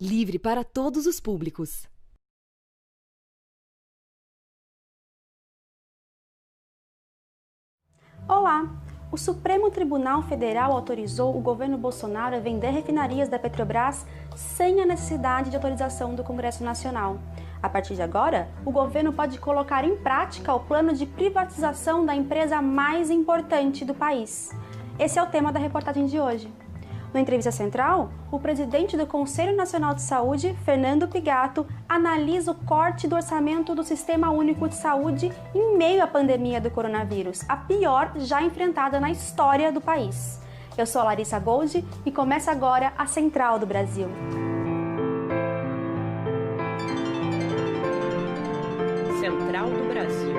livre para todos os públicos. Olá! O Supremo Tribunal Federal autorizou o governo Bolsonaro a vender refinarias da Petrobras sem a necessidade de autorização do Congresso Nacional. A partir de agora, o governo pode colocar em prática o plano de privatização da empresa mais importante do país. Esse é o tema da reportagem de hoje. Na entrevista central, o presidente do Conselho Nacional de Saúde, Fernando Pigato, analisa o corte do orçamento do Sistema Único de Saúde em meio à pandemia do coronavírus, a pior já enfrentada na história do país. Eu sou a Larissa Goldi e começa agora a Central do Brasil. Central do Brasil.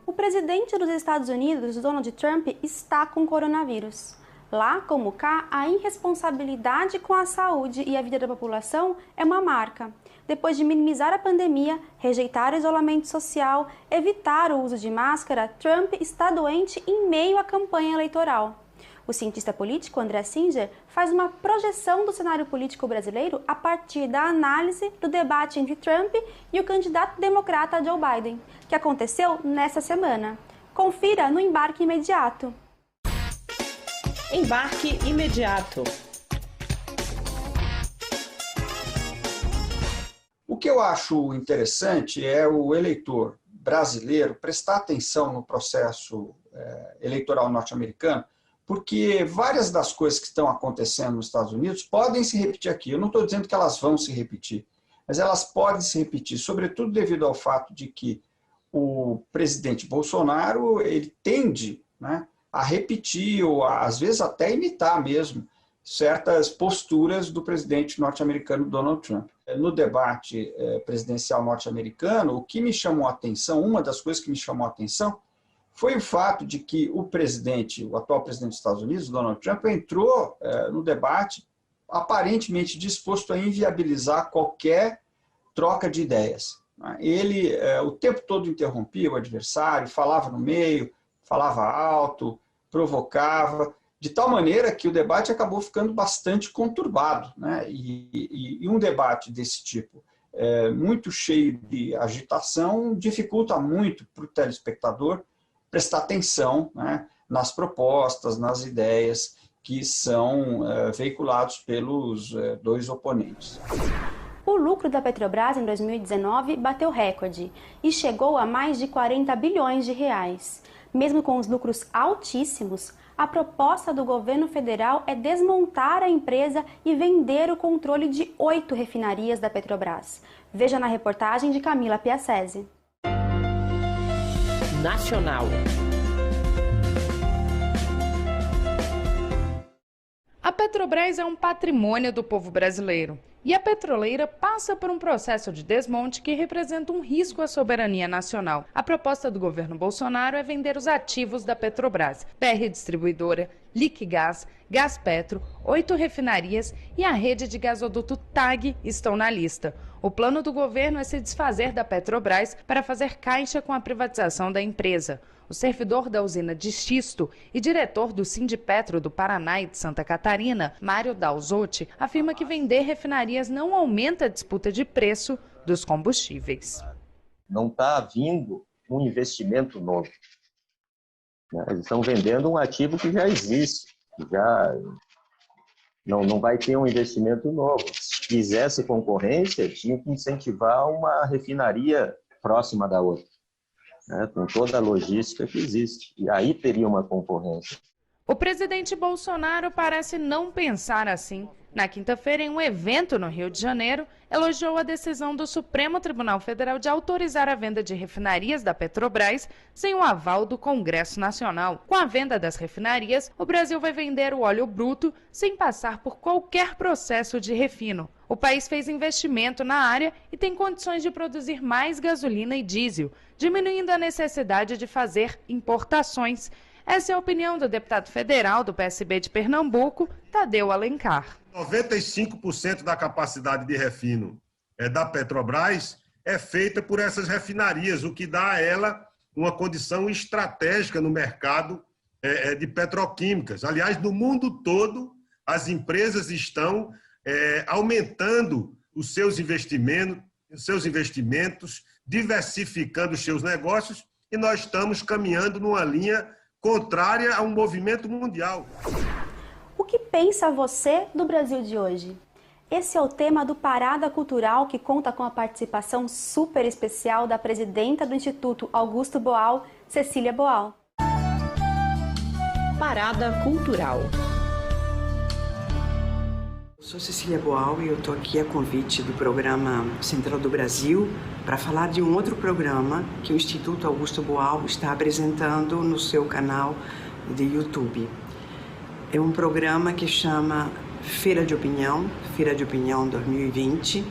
O presidente dos Estados Unidos, Donald Trump, está com coronavírus. Lá, como cá, a irresponsabilidade com a saúde e a vida da população é uma marca. Depois de minimizar a pandemia, rejeitar o isolamento social, evitar o uso de máscara, Trump está doente em meio à campanha eleitoral. O cientista político André Singer faz uma projeção do cenário político brasileiro a partir da análise do debate entre Trump e o candidato democrata Joe Biden, que aconteceu nesta semana. Confira no Embarque Imediato. Embarque Imediato. O que eu acho interessante é o eleitor brasileiro prestar atenção no processo eleitoral norte-americano, porque várias das coisas que estão acontecendo nos Estados Unidos podem se repetir aqui. Eu não estou dizendo que elas vão se repetir, mas elas podem se repetir, sobretudo devido ao fato de que o presidente Bolsonaro ele tende, né, a repetir ou às vezes até imitar mesmo certas posturas do presidente norte-americano Donald Trump. No debate presidencial norte-americano, o que me chamou a atenção, uma das coisas que me chamou a atenção, foi o fato de que o atual presidente dos Estados Unidos, Donald Trump, entrou no debate aparentemente disposto a inviabilizar qualquer troca de ideias. Ele o tempo todo interrompia o adversário, falava no meio, falava alto, provocava, de tal maneira que o debate acabou ficando bastante conturbado, né? E um debate desse tipo, muito cheio de agitação, dificulta muito para o telespectador prestar atenção, né, nas propostas, nas ideias que são veiculados pelos dois oponentes. O lucro da Petrobras em 2019 bateu recorde e chegou a mais de 40 bilhões de reais. Mesmo com os lucros altíssimos, a proposta do governo federal é desmontar a empresa e vender o controle de 8 refinarias da Petrobras. Veja na reportagem de Camila Piacese. Nacional. A Petrobras é um patrimônio do povo brasileiro e a petroleira passa por um processo de desmonte que representa um risco à soberania nacional. A proposta do governo Bolsonaro é vender os ativos da Petrobras, BR Distribuidora, Liquigás, Gaspetro, 8 refinarias e a rede de gasoduto TAG estão na lista. O plano do governo é se desfazer da Petrobras para fazer caixa com a privatização da empresa. O servidor da usina de xisto e diretor do Sindipetro do Paraná e de Santa Catarina, Mário Dalzotti, afirma que vender refinarias não aumenta a disputa de preço dos combustíveis. Não está vindo um investimento novo. Eles estão vendendo um ativo que já existe, não vai ter um investimento novo. Se quisesse concorrência, tinha que incentivar uma refinaria próxima da outra, né, com toda a logística que existe. E aí teria uma concorrência. O presidente Bolsonaro parece não pensar assim. Na quinta-feira, em um evento no Rio de Janeiro, elogiou a decisão do Supremo Tribunal Federal de autorizar a venda de refinarias da Petrobras sem o aval do Congresso Nacional. Com a venda das refinarias, o Brasil vai vender o óleo bruto sem passar por qualquer processo de refino. O país fez investimento na área e tem condições de produzir mais gasolina e diesel, diminuindo a necessidade de fazer importações. Essa é a opinião do deputado federal do PSB de Pernambuco, Tadeu Alencar. 95% da capacidade de refino da Petrobras é feita por essas refinarias, o que dá a ela uma condição estratégica no mercado de petroquímicas. Aliás, no mundo todo, as empresas estão aumentando os seus investimentos, diversificando os seus negócios, e nós estamos caminhando numa linha contrária a um movimento mundial. O que pensa você do Brasil de hoje? Esse é o tema do Parada Cultural, que conta com a participação super especial da presidenta do Instituto Augusto Boal, Cecília Boal. Parada Cultural. Eu sou Cecília Boal e eu estou aqui a convite do programa Central do Brasil para falar de um outro programa que o Instituto Augusto Boal está apresentando no seu canal de YouTube. É um programa que chama Feira de Opinião 2020,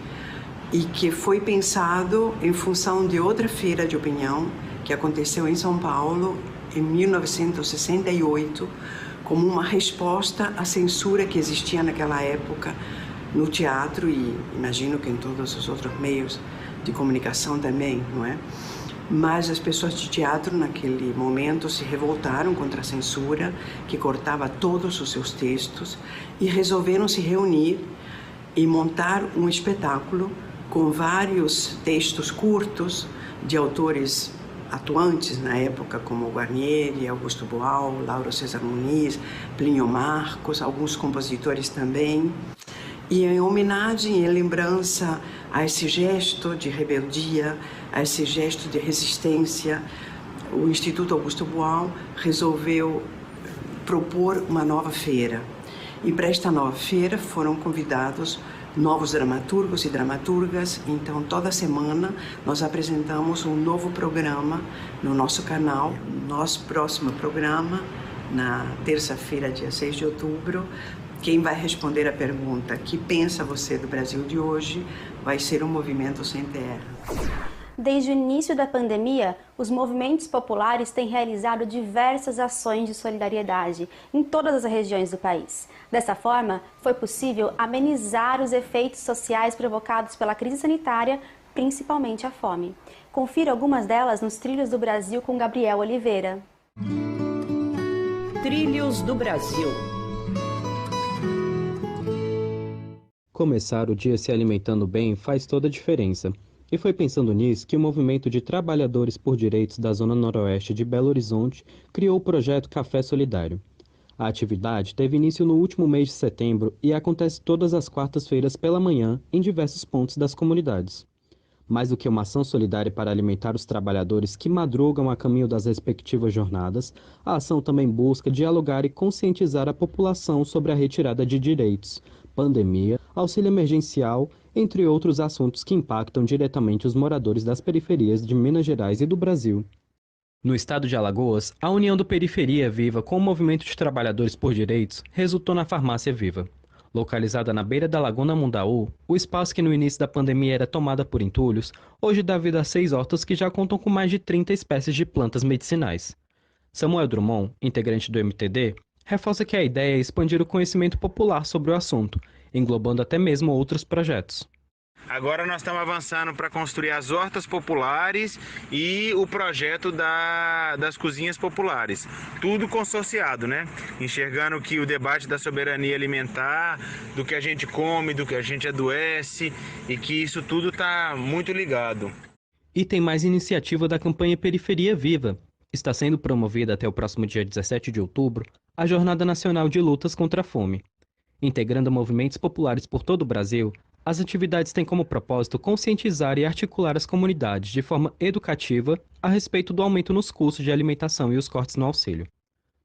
e que foi pensado em função de outra feira de opinião que aconteceu em São Paulo em 1968, como uma resposta à censura que existia naquela época no teatro e imagino que em todos os outros meios de comunicação também, não é? Mas as pessoas de teatro naquele momento se revoltaram contra a censura que cortava todos os seus textos e resolveram se reunir e montar um espetáculo com vários textos curtos de autores atuantes na época, como Guarnieri, Augusto Boal, Lauro César Muniz, Plínio Marcos, alguns compositores também. E em homenagem e lembrança a esse gesto de rebeldia, a esse gesto de resistência, o Instituto Augusto Boal resolveu propor uma nova feira. E para esta nova feira foram convidados novos dramaturgos e dramaturgas. Então, toda semana nós apresentamos um novo programa no nosso canal. Nosso próximo programa, na terça-feira, dia 6 de outubro, quem vai responder a pergunta "Que pensa você do Brasil de hoje?" vai ser o Movimento Sem Terra. Desde o início da pandemia, os movimentos populares têm realizado diversas ações de solidariedade em todas as regiões do país. Dessa forma, foi possível amenizar os efeitos sociais provocados pela crise sanitária, principalmente a fome. Confira algumas delas nos Trilhos do Brasil com Gabriel Oliveira. Trilhos do Brasil. Começar o dia se alimentando bem faz toda a diferença. E foi pensando nisso que o Movimento de Trabalhadores por Direitos da Zona Noroeste de Belo Horizonte criou o projeto Café Solidário. A atividade teve início no último mês de setembro e acontece todas as quartas-feiras pela manhã em diversos pontos das comunidades. Mais do que uma ação solidária para alimentar os trabalhadores que madrugam a caminho das respectivas jornadas, a ação também busca dialogar e conscientizar a população sobre a retirada de direitos, pandemia, auxílio emergencial, entre outros assuntos que impactam diretamente os moradores das periferias de Minas Gerais e do Brasil. No estado de Alagoas, a união do Periferia Viva com o Movimento de Trabalhadores por Direitos resultou na Farmácia Viva. Localizada na beira da Laguna Mundaú, o espaço que no início da pandemia era tomada por entulhos, hoje dá vida a 6 hortas que já contam com mais de 30 espécies de plantas medicinais. Samuel Drummond, integrante do MTD, reforça que a ideia é expandir o conhecimento popular sobre o assunto, englobando até mesmo outros projetos. Agora nós estamos avançando para construir as hortas populares e o projeto das cozinhas populares. Tudo consorciado, né? Enxergando que o debate da soberania alimentar, do que a gente come, do que a gente adoece, e que isso tudo está muito ligado. E tem mais iniciativa da campanha Periferia Viva. Está sendo promovida até o próximo dia 17 de outubro a Jornada Nacional de Lutas contra a Fome. Integrando movimentos populares por todo o Brasil, as atividades têm como propósito conscientizar e articular as comunidades de forma educativa a respeito do aumento nos custos de alimentação e os cortes no auxílio.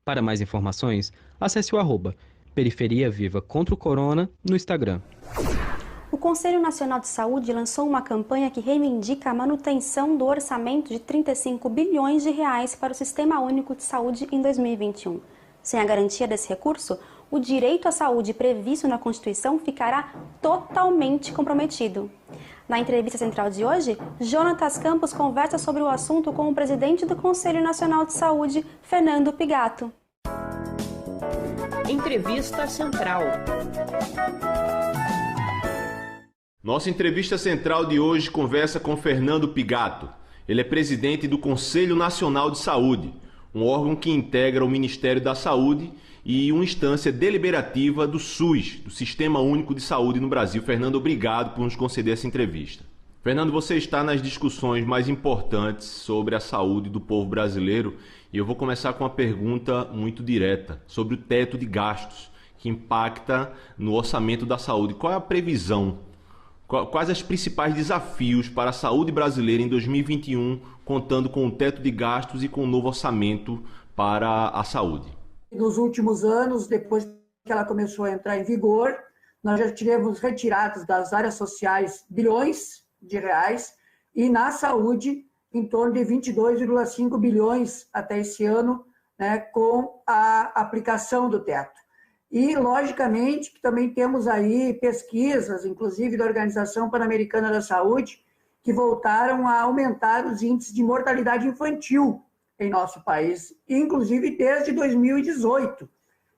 Para mais informações, acesse o @Periferia Viva contra o Corona no Instagram. O Conselho Nacional de Saúde lançou uma campanha que reivindica a manutenção do orçamento de 35 bilhões de reais para o Sistema Único de Saúde em 2021. Sem a garantia desse recurso, o direito à saúde previsto na Constituição ficará totalmente comprometido. Na entrevista central de hoje, Jonatas Campos conversa sobre o assunto com o presidente do Conselho Nacional de Saúde, Fernando Pigato. Entrevista Central. Nossa entrevista central de hoje conversa com Fernando Pigato. Ele é presidente do Conselho Nacional de Saúde, um órgão que integra o Ministério da Saúde e uma instância deliberativa do SUS, do Sistema Único de Saúde no Brasil. Fernando, obrigado por nos conceder essa entrevista. Fernando, você está nas discussões mais importantes sobre a saúde do povo brasileiro e eu vou começar com uma pergunta muito direta sobre o teto de gastos que impacta no orçamento da saúde. Qual é a previsão? Quais os principais desafios para a saúde brasileira em 2021, contando com o teto de gastos e com o novo orçamento para a saúde? Nos últimos anos, depois que ela começou a entrar em vigor, nós já tivemos retirados das áreas sociais bilhões de reais e na saúde em torno de 22,5 bilhões até esse ano, né, com a aplicação do teto. E, logicamente, que também temos aí pesquisas, inclusive da Organização Pan-Americana da Saúde, que voltaram a aumentar os índices de mortalidade infantil em nosso país, inclusive desde 2018.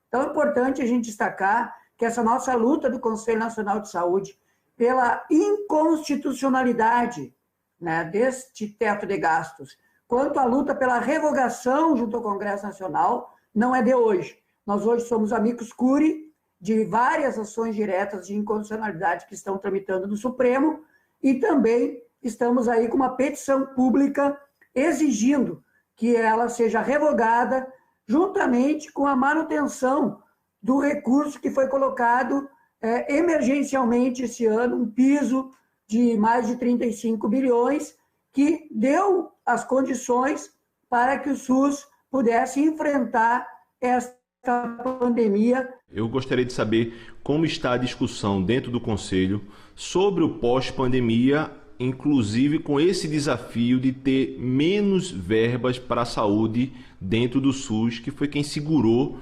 Então, é importante a gente destacar que essa nossa luta do Conselho Nacional de Saúde pela inconstitucionalidade, né, deste teto de gastos, quanto à luta pela revogação junto ao Congresso Nacional, não é de hoje. Nós hoje somos amicus curiae de várias ações diretas de inconstitucionalidade que estão tramitando no Supremo e também estamos aí com uma petição pública exigindo que ela seja revogada juntamente com a manutenção do recurso que foi colocado emergencialmente esse ano, um piso de mais de 35 bilhões, que deu as condições para que o SUS pudesse enfrentar esta pandemia. Eu gostaria de saber como está a discussão dentro do Conselho sobre o pós-pandemia, inclusive com esse desafio de ter menos verbas para a saúde dentro do SUS, que foi quem segurou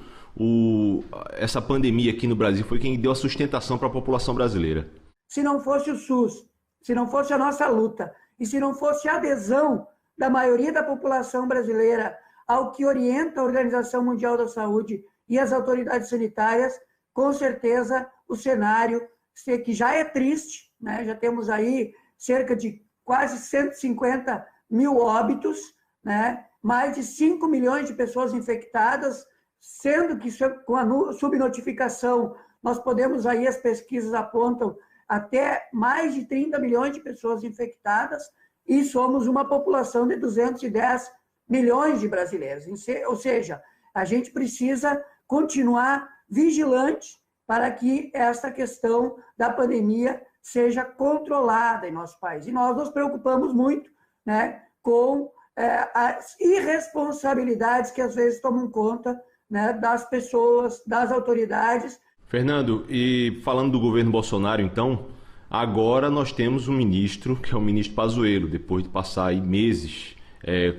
essa pandemia aqui no Brasil, foi quem deu a sustentação para a população brasileira. Se não fosse o SUS, se não fosse a nossa luta e se não fosse a adesão da maioria da população brasileira ao que orienta a Organização Mundial da Saúde e as autoridades sanitárias, com certeza o cenário, que já é triste, né? Já temos aí cerca de quase 150 mil óbitos, né? Mais de 5 milhões de pessoas infectadas, sendo que com a subnotificação nós podemos aí, as pesquisas apontam, até mais de 30 milhões de pessoas infectadas e somos uma população de 210 milhões de brasileiros. Ou seja, a gente precisa continuar vigilante para que esta questão da pandemia seja controlada em nosso país. E nós nos preocupamos muito, né, com as irresponsabilidades que às vezes tomam conta, né, das pessoas, das autoridades. Fernando, e falando do governo Bolsonaro, então, agora nós temos um ministro, que é o ministro Pazuello, depois de passar aí meses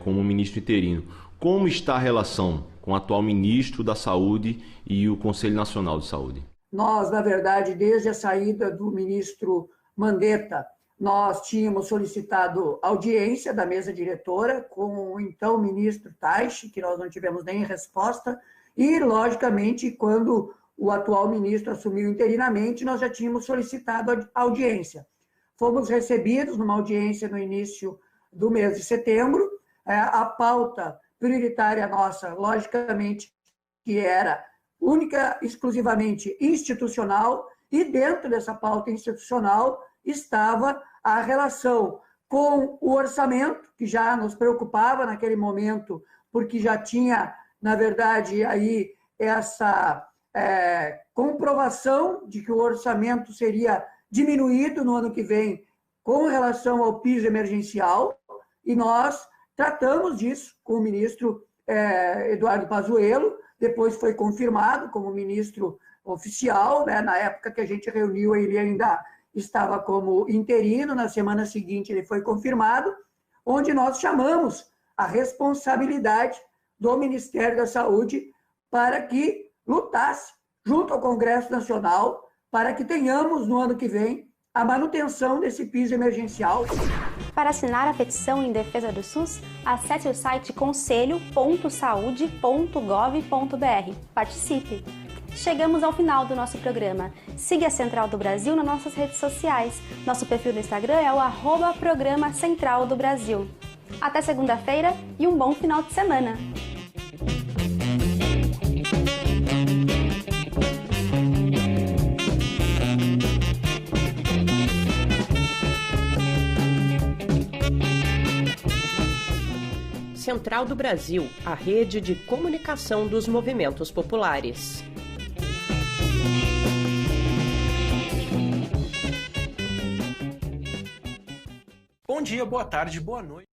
como ministro interino. Como está a relação com o atual ministro da Saúde e o Conselho Nacional de Saúde? Nós, na verdade, desde a saída do ministro Mandetta, nós tínhamos solicitado audiência da mesa diretora com o então ministro Taixe, que nós não tivemos nem resposta, e, logicamente, quando o atual ministro assumiu interinamente, nós já tínhamos solicitado audiência. Fomos recebidos numa audiência no início do mês de setembro. A pauta prioritária nossa, logicamente, que era única, exclusivamente institucional, e dentro dessa pauta institucional estava a relação com o orçamento, que já nos preocupava naquele momento, porque já tinha, na verdade, aí essa comprovação de que o orçamento seria diminuído no ano que vem com relação ao piso emergencial, e nós tratamos disso com o ministro Eduardo Pazuello, depois foi confirmado como ministro oficial, né? Na época que a gente reuniu, ele ainda estava como interino, na semana seguinte ele foi confirmado, onde nós chamamos a responsabilidade do Ministério da Saúde para que lutasse junto ao Congresso Nacional para que tenhamos no ano que vem a manutenção desse piso emergencial. Para assinar a petição em defesa do SUS, acesse o site conselho.saude.gov.br. Participe! Chegamos ao final do nosso programa. Siga a Central do Brasil nas nossas redes sociais. Nosso perfil no Instagram é o @programa Central do Brasil. Até segunda-feira e um bom final de semana! Central do Brasil, a rede de comunicação dos movimentos populares. Bom dia, boa tarde, boa noite.